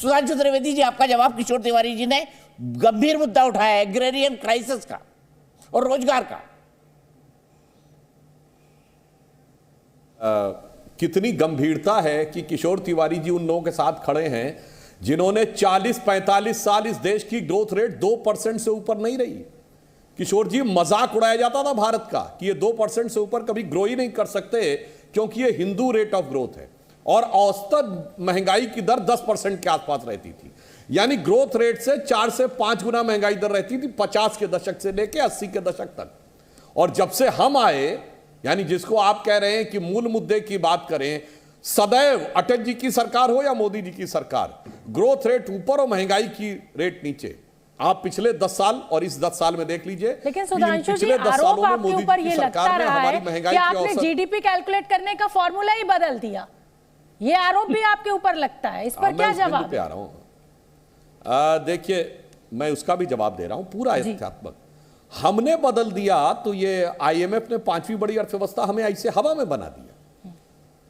सुधांशु त्रिवेदी जी, आपका जवाब। किशोर तिवारी जी ने गंभीर मुद्दा उठाया है एग्रेरियन क्राइसिस का और रोजगार का। कितनी गंभीरता है कि किशोर तिवारी जी उन लोगों के साथ खड़े हैं जिन्होंने 40-45 साल इस देश की ग्रोथ रेट 2% से ऊपर नहीं रही। किशोर जी, मजाक उड़ाया जाता था भारत का कि ये 2% से ऊपर कभी ग्रो ही नहीं कर सकते क्योंकि ये हिंदू रेट ऑफ ग्रोथ है, और औसत महंगाई की दर 10% के आसपास रहती थी। यानी ग्रोथ रेट से 4 से 5 गुना महंगाई दर रहती थी 50 के दशक से लेकर 80 के दशक तक। और जब से हम आए, यानी जिसको आप कह रहे हैं कि मूल मुद्दे की बात करें, सदैव अटल जी की सरकार हो या मोदी जी की सरकार, ग्रोथ रेट ऊपर और महंगाई की रेट नीचे। आप पिछले 10 साल और इस 10 साल में देख लीजिए। लेकिन सुधांशु जी, आरोप आपके ऊपर ये लगता रहा है कि आपने जीडीपी कैलकुलेट करने का फॉर्मूला ही बदल दिया। ये आरोप भी आपके ऊपर लगता है, इस पर क्या जवाब? पे आ रहा हूं। देखिए, मैं उसका भी जवाब दे रहा हूं पूरा यथात्मक। हमने बदल दिया तो ये आईएमएफ ने 5वीं बड़ी अर्थव्यवस्था हमें ऐसे हवा में बना दिया।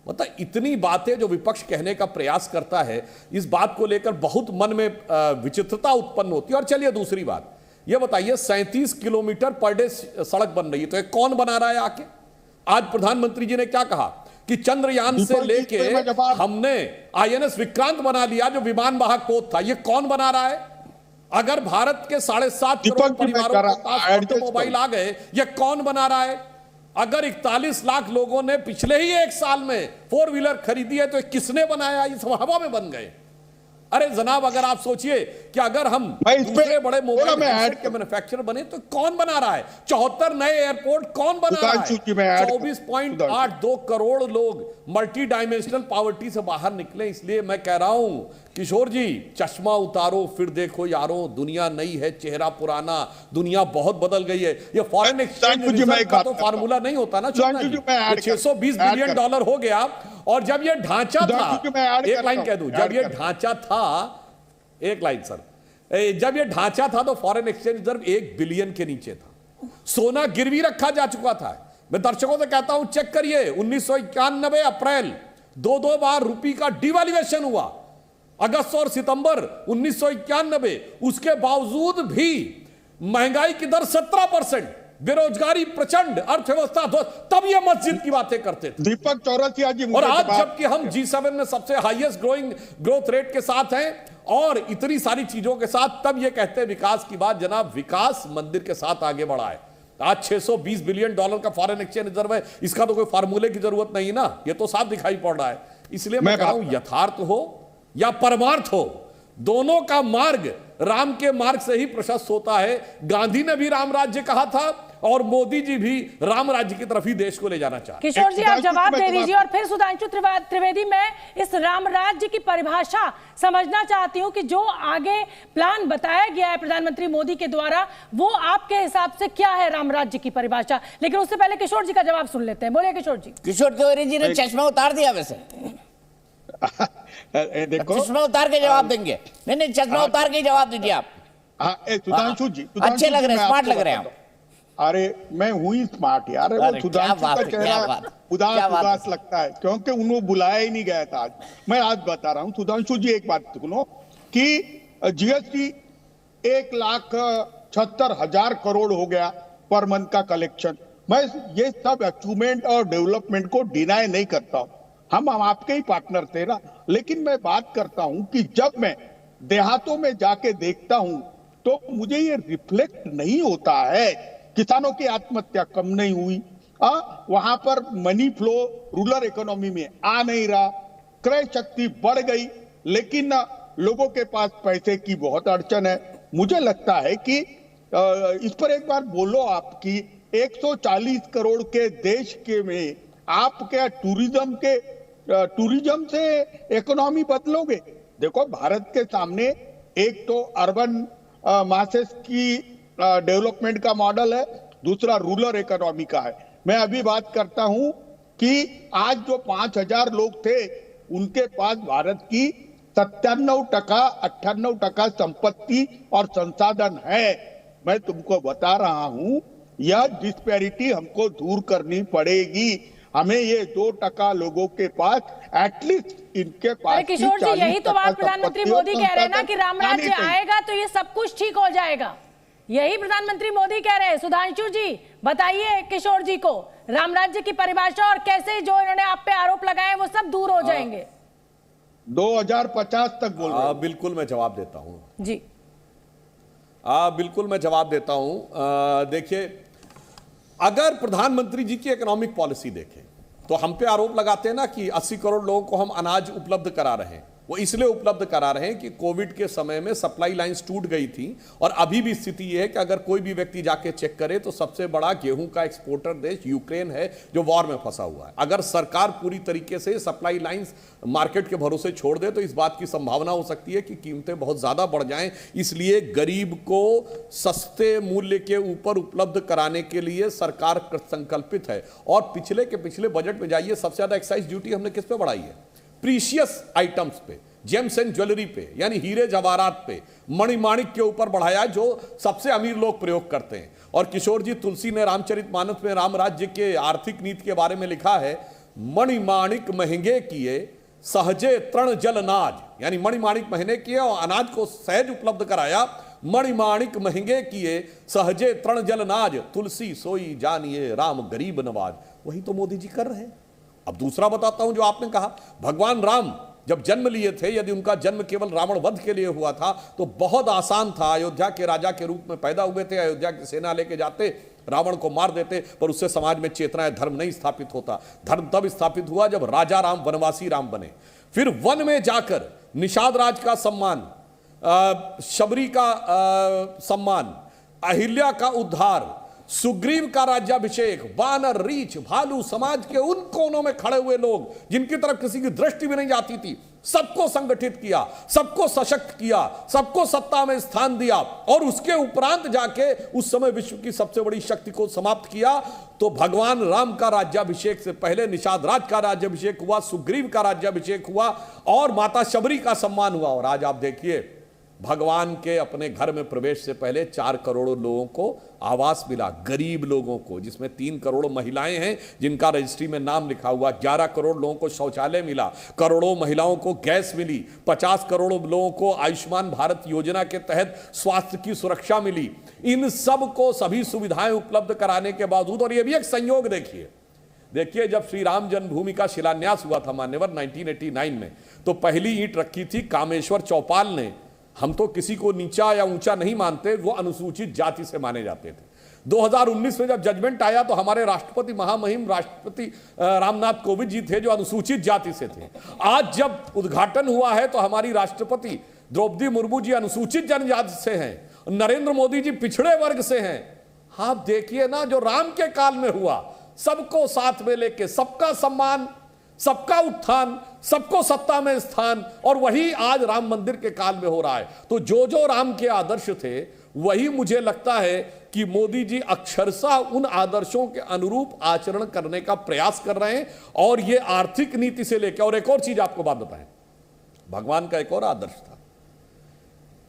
मतलब इतनी बातें जो विपक्ष कहने का प्रयास करता है, इस बात को लेकर बहुत मन में विचित्रता उत्पन्न होती है। और चलिए दूसरी बात ये बताइए, 37 किलोमीटर पर डे सड़क बन रही है, तो ये कौन बना रहा है आके? आज प्रधानमंत्री जी ने क्या कहा कि चंद्रयान से लेके हमने आईएनएस विक्रांत बना लिया जो विमान वाहक पोत था, ये कौन बना रहा है? अगर भारत के 7.5 करोड़ परिवारों के पास ऑटोमोबाइल आ गए, ये कौन बना रहा है? अगर 41 लाख लोगों ने पिछले ही 1 साल में 4 व्हीलर खरीदी है, तो किसने बनाया? ये सब हवा में बन गए। अरे जनाब, अगर आप सोचिए कि अगर हम दूसरे बड़े मोबाइल के मैन्युफैक्चरर बने तो कौन बना रहा है? 74 नए एयरपोर्ट कौन बना रहा है? 24.82 करोड़ लोग मल्टी डायमेंशनल पॉवर्टी से बाहर निकले। इसलिए मैं कह रहा हूं किशोर जी, चश्मा उतारो फिर देखो यारो, दुनिया नई है चेहरा पुराना, दुनिया बहुत बदल गई है। ये फॉरेन एक्सचेंज का तो फार्मूला नहीं होता ना। 620 बिलियन डॉलर हो गया। और जब ये ढांचा था, एक लाइन कह दूं, जब ये ढांचा था, एक लाइन सर, जब ये ढांचा था तो फॉरेन एक्सचेंज रिजर्व 1 बिलियन के नीचे था। सोना गिरवी रखा जा चुका था। मैं दर्शकों से कहता हूं, चेक करिए, 1991 अप्रैल 2 बार रुपये का डिवैल्यूएशन हुआ, अगस्त और सितंबर 1991। उसके बावजूद भी महंगाई की दर 17%, बेरोजगारी प्रचंड, अर्थव्यवस्था तब ये मस्जिद की बातें करते थे दीपक चौरसिया जी। और आज जबकि हम G7 में सबसे हाईएस्ट ग्रोथ रेट के साथ हैं और इतनी सारी चीजों के साथ, तब ये कहते हैं विकास की बात। जनाब, विकास मंदिर के साथ आगे बढ़ा है। आज 620 बिलियन डॉलर का फॉरेन एक्सचेंज रिजर्व है। इसका तो कोई फार्मूले की जरूरत नहीं ना, ये तो साफ दिखाई पड़ रहा है। इसलिए मैं कह रहा हूं, यथार्थ हो या परमार्थ हो, दोनों का मार्ग राम के मार्ग से ही प्रशस्त होता है। गांधी ने भी राम राज्य कहा था और मोदी जी भी राम राज्य की तरफ ही देश को ले जाना चाहते हैं। किशोर जी, आप जवाब दे दीजिए। और फिर सुधांशु त्रिवेदी, मैं इस राम राज्य की परिभाषा समझना चाहती हूं कि जो आगे प्लान बताया गया है प्रधानमंत्री मोदी के द्वारा, वो आपके हिसाब से क्या है राम राज्य की परिभाषा? लेकिन उससे पहले किशोर जी का जवाब सुन लेते हैं। बोलिए किशोर जी। किशोर तिवारी जी ने चश्मा उतार दिया वैसे। देखो, चश्मा उतार के जवाब देंगे। नहीं, चश्मा उतार के जवाब दीजिए आप। सुधांशु जी अच्छे लग रहे हैं, स्मार्ट लग रहे हैं आप। अरे मैं हुई स्मार्ट यार। वो सुधांशु का चेहरा उदास लगता है क्योंकि उन्होंने बुलाया ही नहीं गया था आज। मैं आज बता रहा हूँ सुधांशु जी, एक बात सुनो कि जीएसटी 1,76,000 करोड़ हो गया पर मंथ का कलेक्शन। मैं ये सब अचीवमेंट और डेवलपमेंट को डिनाई नहीं करता हूँ, हम आपके ही पार्टनर थे ना। लेकिन मैं बात करता हूं कि जब मैं देहातों में जाके देखता हूं तो मुझे ये रिफ्लेक्ट नहीं होता है। किसानों की आत्महत्या कम नहीं हुई, वहां पर मनी फ्लो रूरल इकोनॉमी में आ नहीं रहा, क्रय शक्ति बढ़ गई, लेकिन लोगों के पास पैसे की बहुत अड़चन है। मुझे लगता है कि इस पर एक बार बोलो आपकी 140 करोड़ के देश के में आप क्या टूरिज्म से इकोनॉमी बदलोगे? देखो, भारत के सामने एक तो अर्बन मासेस की डेवलपमेंट का मॉडल है, दूसरा रूरल इकोनॉमी का है। मैं अभी बात करता हूं कि आज जो 5,000 लोग थे उनके पास भारत की 97% संपत्ति और संसाधन है। मैं तुमको बता रहा हूं, यह डिस्पैरिटी हमको दूर करनी पड़ेगी। हमें ये 2% लोगों के पास एटलीस्ट इनके पास अरे किशोर जी, यही तो बात 40% प्रधानमंत्री संपत्ति और मोदी कह रहे हैं ना कि राम राज्य संसाधन आएगा तो ये सब कुछ ठीक हो जाएगा। यही प्रधानमंत्री मोदी कह रहे हैं। सुधांशु जी बताइए किशोर जी को राम राज्य की परिभाषा और कैसे जो इन्होंने आप पे आरोप लगाए वो सब दूर हो जाएंगे। 2050 तक बोल रहे हैं। बिल्कुल मैं जवाब देता हूं जी बिल्कुल मैं जवाब देता हूं। देखिए, अगर प्रधानमंत्री जी की इकोनॉमिक पॉलिसी देखें तो हम पे आरोप लगाते हैं ना कि 80 करोड़ लोगों को हम अनाज उपलब्ध करा रहे हैं। वो इसलिए उपलब्ध करा रहे हैं कि कोविड के समय में सप्लाई लाइंस टूट गई थी और अभी भी स्थिति यह है कि अगर कोई भी व्यक्ति जाके चेक करे तो सबसे बड़ा गेहूं का एक्सपोर्टर देश यूक्रेन है जो वॉर में फंसा हुआ है। अगर सरकार पूरी तरीके से सप्लाई लाइंस मार्केट के भरोसे छोड़ दे तो इस बात की संभावना हो सकती है कि कीमतें बहुत ज्यादा बढ़ जाएं। इसलिए गरीब को सस्ते मूल्य के ऊपर उपलब्ध कराने के लिए सरकार संकल्पित है। और पिछले के पिछले बजट में जाइए, सबसे ज्यादा एक्साइज ड्यूटी हमने किस पे बढ़ाई है? प्रीशियस आइटम्स पे, जेम्स एंड ज्वेलरी पे, यानी हीरे जवाहरात पे, मणिमाणिक के ऊपर बढ़ाया जो सबसे अमीर लोग प्रयोग करते हैं। और किशोर जी, तुलसी ने रामचरितमानस में राम राज्य के आर्थिक नीति के बारे में लिखा है, मणिमाणिक महंगे किए सहजे तृण जल नाज, यानी मणिमाणिक महंगे किए और अनाज को सहज उपलब्ध कराया। मणिमाणिक महंगे किए सहजे तृण जल नाज, तुलसी सोई जानिए राम गरीब नवाज। वही तो मोदी जी कर रहे हैं। अब दूसरा बताता हूं, जो आपने कहा, भगवान राम जब जन्म लिए थे, यदि उनका जन्म केवल रावण वध के लिए हुआ था तो बहुत आसान था। अयोध्या के राजा के रूप में पैदा हुए थे, अयोध्या की सेना लेके जाते, रावण को मार देते, पर उससे समाज में चेतना है, धर्म नहीं स्थापित होता। धर्म तब स्थापित हुआ जब राजा राम वनवासी राम बने। फिर वन में जाकर निषाद राज का सम्मान, शबरी का सम्मान, अहिल्या का उद्धार, सुग्रीव का राज्याभिषेक, वानर, रीछ, भालू, समाज के उन कोनों में खड़े हुए लोग जिनकी तरफ किसी की दृष्टि भी नहीं जाती थी, सबको संगठित किया, सबको सशक्त किया, सबको सत्ता में स्थान दिया और उसके उपरांत जाके उस समय विश्व की सबसे बड़ी शक्ति को समाप्त किया। तो भगवान राम का राज्याभिषेक से पहले निषाद राज का राज्याभिषेक हुआ, सुग्रीव का राज्याभिषेक हुआ और माता शबरी का सम्मान हुआ। और आज आप देखिए, भगवान के अपने घर में प्रवेश से पहले 4 करोड़ लोगों को आवास मिला, गरीब लोगों को, जिसमें 3 करोड़ महिलाएं हैं जिनका रजिस्ट्री में नाम लिखा हुआ, 11 करोड़ लोगों को शौचालय मिला, करोड़ों महिलाओं को गैस मिली, 50 करोड़ लोगों को आयुष्मान भारत योजना के तहत स्वास्थ्य की सुरक्षा मिली। इन सब को सभी सुविधाएं उपलब्ध कराने के बावजूद, और यह भी एक संयोग देखिए, जब श्री राम जन्मभूमि का शिलान्यास हुआ था मान्यवर 1989 में, तो पहली ईंट रखी थी कामेश्वर चौपाल ने। हम तो किसी को नीचा या ऊंचा नहीं मानते, वो अनुसूचित जाति से माने जाते थे। 2019 में जब जजमेंट आया तो हमारे राष्ट्रपति, महामहिम राष्ट्रपति रामनाथ कोविंद जी थे जो अनुसूचित जाति से थे। आज जब उद्घाटन हुआ है तो हमारी राष्ट्रपति द्रौपदी मुर्मू जी अनुसूचित जनजाति से हैं, नरेंद्र मोदी जी पिछड़े वर्ग से हैं। आप देखिए ना, जो राम के काल में हुआ, सबको साथ में लेके, सबका सम्मान, सबका उत्थान, सबको सत्ता में स्थान, और वही आज राम मंदिर के काल में हो रहा है। तो जो राम के आदर्श थे वही मुझे लगता है कि मोदी जी अक्षरशः उन आदर्शों के अनुरूप आचरण करने का प्रयास कर रहे हैं। और ये आर्थिक नीति से लेकर, और एक और चीज आपको बात बताएं, भगवान का एक और आदर्श था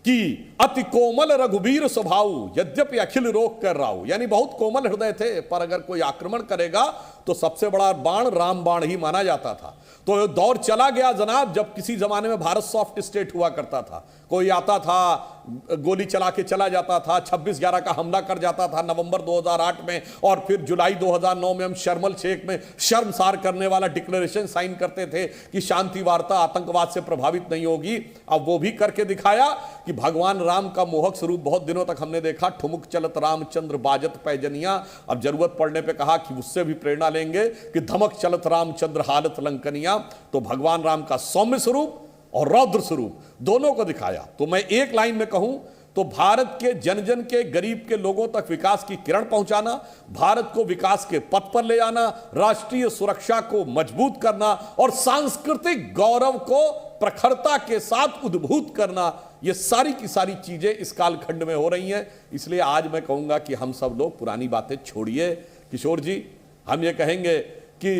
कि अति कोमल रघुबीर स्वभाव यद्यपि अखिल रोक कर राहु, यानी बहुत कोमल हृदय थे, पर अगर कोई आक्रमण करेगा तो सबसे बड़ा बाण राम बाण ही माना जाता था। तो दौर चला गया जनाब, जब किसी जमाने में भारत सॉफ्ट स्टेट हुआ करता था, कोई आता था गोली चला के चला जाता था, 26/11 का हमला कर जाता था नवंबर 2008 में, और फिर जुलाई 2009 में हम शर्मल शेख में शर्मसार करने वाला डिक्लेरेशन साइन करते थे कि शांति वार्ता आतंकवाद से प्रभावित नहीं होगी। अब वो भी करके दिखाया कि भगवान राम का मोहक स्वरूप बहुत दिनों तक हमने देखा, ठुमुक चलत रामचंद्र बाजत पैजनिया। अब जरूरत पड़ने पे कहा कि उससे भी प्रेरणा लेंगे कि धमक चलत रामचंद्र हालत लंकनिया। तो भगवान राम का सौम्य स्वरूप और रौद्र स्वरूप दोनों को दिखाया। तो मैं एक लाइन में कहूं तो भारत के जन जन के, गरीब के लोगों तक विकास की किरण पहुंचाना, भारत को विकास के पथ पर ले जाना, राष्ट्रीय सुरक्षा को मजबूत करना और सांस्कृतिक गौरव को प्रखरता के साथ उद्भूत करना, ये सारी की सारी चीजें इस कालखंड में हो रही हैं। इसलिए आज मैं कहूंगा कि हम सब लोग पुरानी बातें छोड़िए। किशोर जी, हम ये कहेंगे कि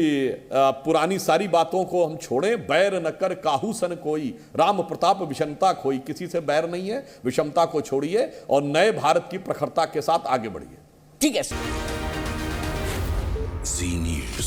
पुरानी सारी बातों को हम छोड़ें। बैर न कर काहू सन कोई, राम प्रताप विषमता खोई। किसी से बैर नहीं है, विषमता को छोड़िए और नए भारत की प्रखरता के साथ आगे बढ़िए। ठीक है। जी न्यूज़।